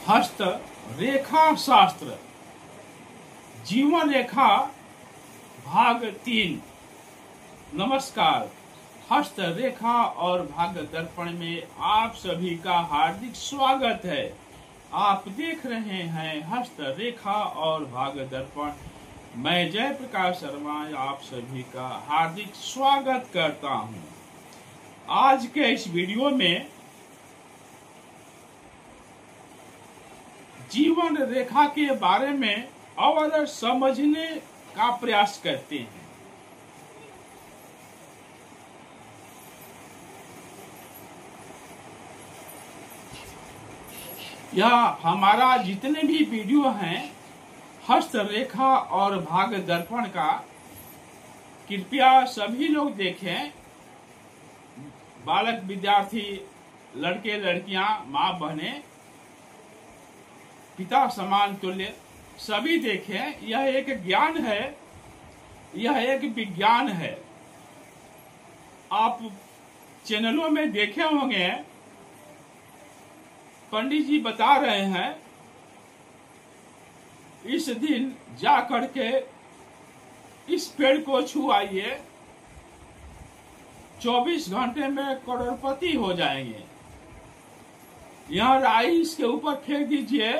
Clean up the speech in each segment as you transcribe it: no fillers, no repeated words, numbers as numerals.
हस्त रेखा शास्त्र जीवन रेखा भाग 3। नमस्कार। हस्त रेखा और भाग्य दर्पण में आप सभी का हार्दिक स्वागत है। आप देख रहे हैं हस्त रेखा और भाग्य दर्पण। मैं जय प्रकाश शर्मा आप सभी का हार्दिक स्वागत करता हूं। आज के इस वीडियो में जीवन रेखा के बारे में और समझने का प्रयास करते हैं। यह हमारा जितने भी वीडियो हैं हस्त रेखा और भाग्य दर्पण का, कृपया सभी लोग देखें। बालक विद्यार्थी, लड़के लड़कियां, माँ बहने, पिता समान तुल्य सभी देखें। यह एक ज्ञान है, यह एक विज्ञान है। आप चैनलों में देखे होंगे पंडित जी बता रहे हैं इस दिन जा करके इस पेड़ को छुआइए, 24 घंटे में करोड़पति हो जाएंगे। यहाँ राई इसके ऊपर फेंक दीजिए,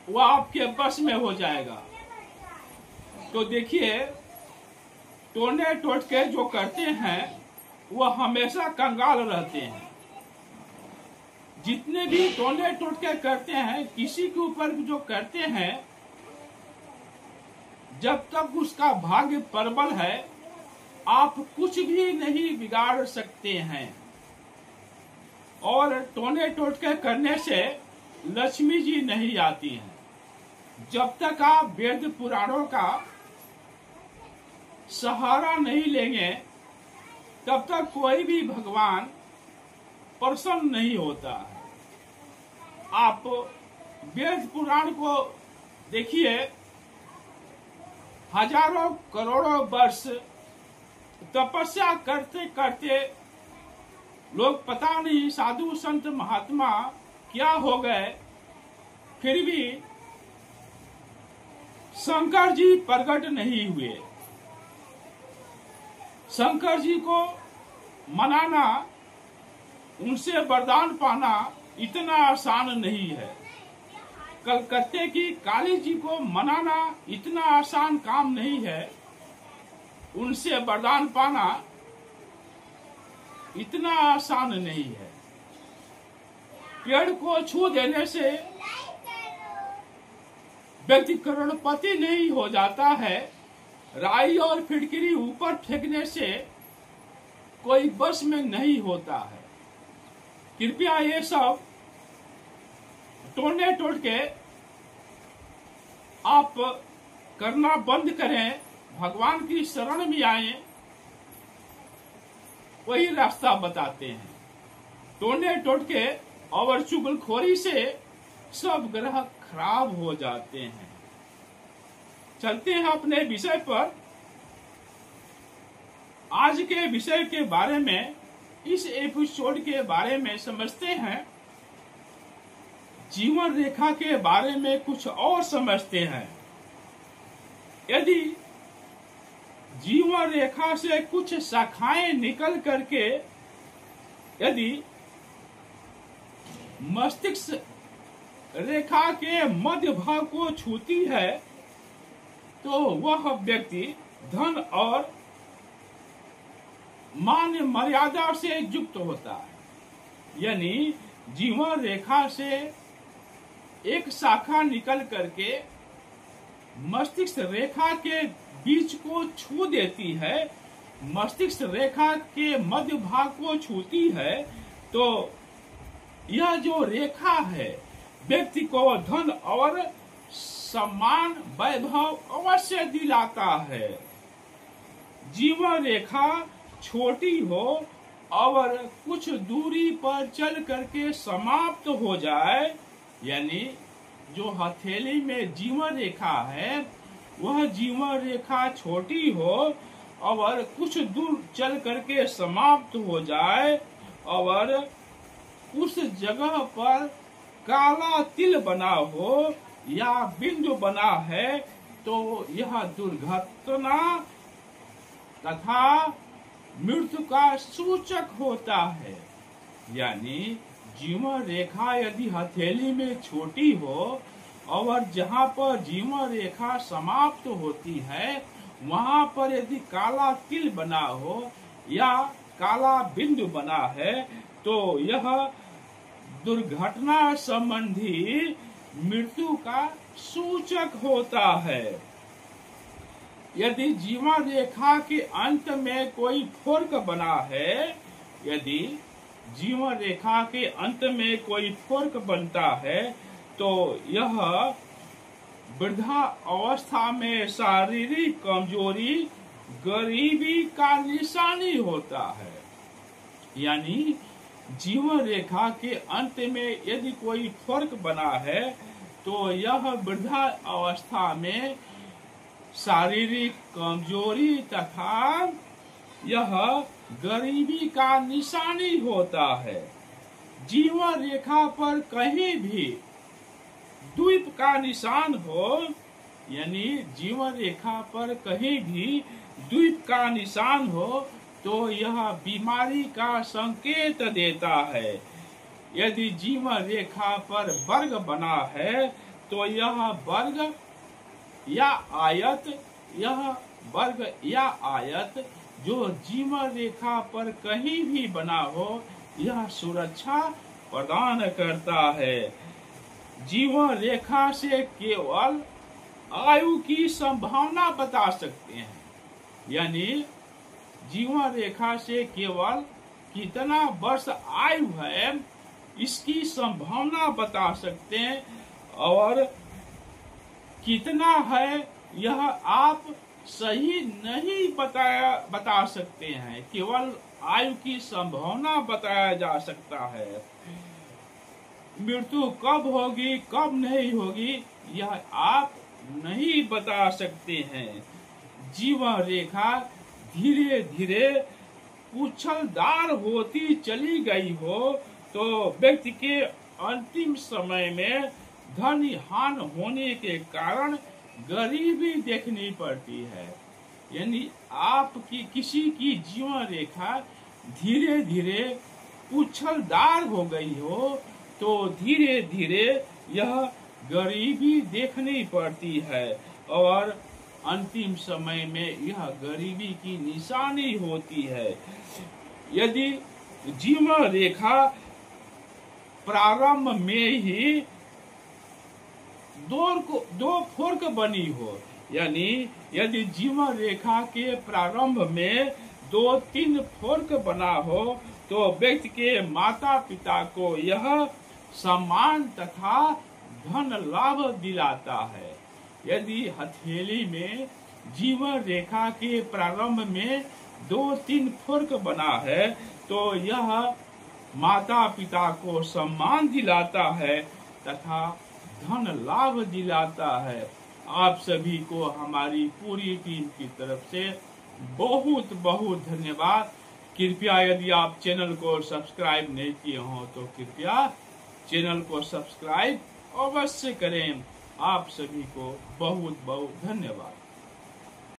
वह आपके बस में हो जाएगा। तो देखिए, टोने टोटके जो करते हैं वह हमेशा कंगाल रहते हैं। जितने भी टोने टोटके करते हैं, किसी के ऊपर जो करते हैं, जब तक उसका भाग्य प्रबल है आप कुछ भी नहीं बिगाड़ सकते हैं। और टोने टोटके करने से लक्ष्मी जी नहीं आती हैं। जब तक आप वेद पुराणों का सहारा नहीं लेंगे तब तक कोई भी भगवान प्रसन्न नहीं होता है। आप वेद पुराण को देखिए, हजारों करोड़ों वर्ष तपस्या करते करते लोग पता नहीं साधु संत महात्मा क्या हो गए, फिर भी शंकर जी प्रकट नहीं हुए। शंकर जी को मनाना, उनसे वरदान पाना इतना आसान नहीं है। कलकत्ते की काली जी को मनाना इतना आसान काम नहीं है। उनसे वरदान पाना इतना आसान नहीं है। पेड़ को छू देने से व्यक्ति करोड़पति नहीं हो जाता है। राई और फिटकरी ऊपर फेंकने से कोई बस में नहीं होता है। कृपया ये सब टोने टोटके आप करना बंद करें, भगवान की शरण में आए, वही रास्ता बताते हैं। टोने टोटके और चुगलखोरी से सब ग्रह खराब हो जाते हैं। चलते हैं अपने विषय पर। आज के विषय के बारे में, इस एपिसोड के बारे में समझते हैं। जीवन रेखा के बारे में कुछ और समझते हैं। यदि जीवन रेखा से कुछ शाखाएं निकल करके यदि मस्तिष्क रेखा के मध्य भाग को छूती है तो वह व्यक्ति धन और मान मर्यादा से युक्त होता है। यानी जीवन रेखा से एक शाखा निकल करके मस्तिष्क रेखा के बीच को छू देती है, मस्तिष्क रेखा के मध्य भाग को छूती है, तो यह जो रेखा है व्यक्ति को धन और सम्मान वैभव अवश्य दिलाता है। जीवन रेखा छोटी हो और कुछ दूरी पर चल करके समाप्त हो जाए, यानी जो हथेली में जीवन रेखा है वह जीवन रेखा छोटी हो और कुछ दूर चल करके समाप्त हो जाए और उस जगह पर काला तिल बना हो या बिंदु बना है तो यह दुर्घटना तथा मृत्यु का सूचक होता है। यानी जीवन रेखा यदि हथेली में छोटी हो और जहाँ पर जीवन रेखा समाप्त होती है वहाँ पर यदि काला तिल बना हो या काला बिंदु बना है तो यह दुर्घटना संबंधी मृत्यु का सूचक होता है। यदि जीवन रेखा के अंत में कोई फोर्क बना है, यदि जीवन रेखा के अंत में कोई फोर्क बनता है तो यह वृद्धा अवस्था में शारीरिक कमजोरी, गरीबी का निशानी होता है। यानी जीवन रेखा के अंत में यदि कोई फर्क बना है तो यह वृद्धा अवस्था में शारीरिक कमजोरी तथा यह गरीबी का निशानी होता है। जीवन रेखा पर कहीं भी द्वीप का निशान हो, यानी जीवन रेखा पर कहीं भी द्वीप का निशान हो तो यह बीमारी का संकेत देता है। यदि जीवन रेखा पर वर्ग बना है तो यह वर्ग या आयत, यह वर्ग या आयत जो जीवन रेखा पर कहीं भी बना हो यह सुरक्षा प्रदान करता है। जीवन रेखा से केवल आयु की संभावना बता सकते हैं, यानी जीवन रेखा से केवल कितना वर्ष आयु है इसकी संभावना बता सकते हैं और कितना है यह आप सही नहीं बता सकते हैं, केवल आयु की संभावना बताया जा सकता है। मृत्यु कब होगी कब नहीं होगी यह आप नहीं बता सकते हैं। जीवन रेखा धीरे धीरे उछलदार होती चली गई हो तो व्यक्ति के अंतिम समय में धन हानि होने के कारण गरीबी देखनी पड़ती है। यानी आपकी किसी की जीवन रेखा धीरे धीरे उछलदार हो गई हो तो धीरे धीरे यह गरीबी देखनी पड़ती है और अंतिम समय में यह गरीबी की निशानी होती है। यदि जीवन रेखा प्रारंभ में ही दो फोर्क बनी हो, यानी यदि जीवन रेखा के प्रारंभ में 2-3 फोर्क बना हो तो व्यक्ति के माता पिता को यह सम्मान तथा धन लाभ दिलाता है। यदि हथेली में जीवन रेखा के प्रारंभ में 2-3 फोर्क बना है तो यह माता पिता को सम्मान दिलाता है तथा धन लाभ दिलाता है। आप सभी को हमारी पूरी टीम की तरफ से बहुत बहुत धन्यवाद। कृपया यदि आप चैनल को सब्सक्राइब नहीं किए हो तो कृपया चैनल को सब्सक्राइब अवश्य करें। आप सभी को बहुत बहुत धन्यवाद।